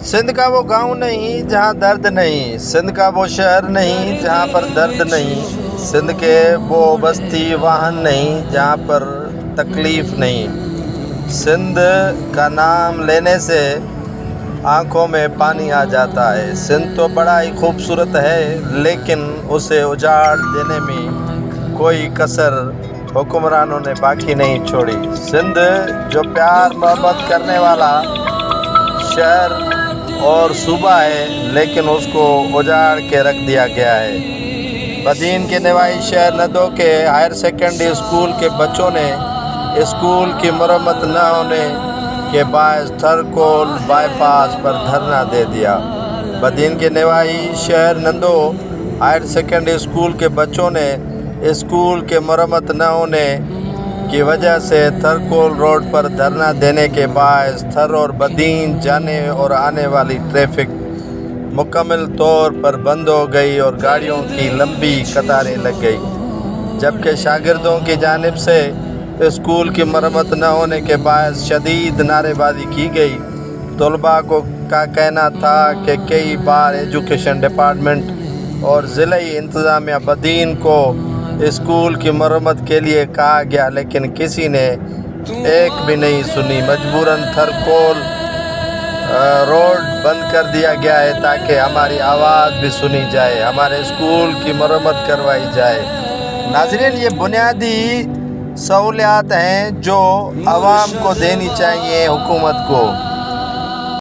سندھ کا وہ گاؤں نہیں جہاں درد نہیں، سندھ کا وہ شہر نہیں جہاں پر درد نہیں، سندھ کے وہ بستی واہن نہیں جہاں پر تکلیف نہیں۔ سندھ کا نام لینے سے آنکھوں میں پانی آ جاتا ہے۔ سندھ تو بڑا ہی خوبصورت ہے، لیکن اسے اجاڑ دینے میں کوئی کسر حکمرانوں نے باقی نہیں چھوڑی۔ سندھ جو پیار محبت کرنے والا شہر اور صوبہ ہے، لیکن اس کو اجاڑ کے رکھ دیا گیا ہے۔ بدین کے نوائی شہر ندو کے ہائر سیکنڈری اسکول کے بچوں نے اسکول کی مرمت نہ ہونے کے باعث تھرکول بائی پاس پر دھرنا دے دیا۔ بدین کے نوائی شہر نندو ہائر سیکنڈری اسکول کے بچوں نے اسکول کے مرمت نہ ہونے کی وجہ سے تھرکول روڈ پر دھرنا دینے کے باعث تھر اور بدین جانے اور آنے والی ٹریفک مکمل طور پر بند ہو گئی اور گاڑیوں کی لمبی قطاریں لگ گئی۔ جبکہ شاگردوں کی جانب سے اسکول کی مرمت نہ ہونے کے باعث شدید نعرے بازی کی گئی۔ طلباء کا کہنا تھا کہ کئی بار ایجوکیشن ڈپارٹمنٹ اور ضلعی انتظامیہ بدین کو اسکول کی مرمت کے لیے کہا گیا، لیکن کسی نے ایک بھی نہیں سنی۔ مجبوراً تھرکول روڈ بند کر دیا گیا ہے تاکہ ہماری آواز بھی سنی جائے، ہمارے اسکول کی مرمت کروائی جائے۔ ناظرین، یہ بنیادی سہولیات ہیں جو عوام کو دینی چاہیے حکومت کو۔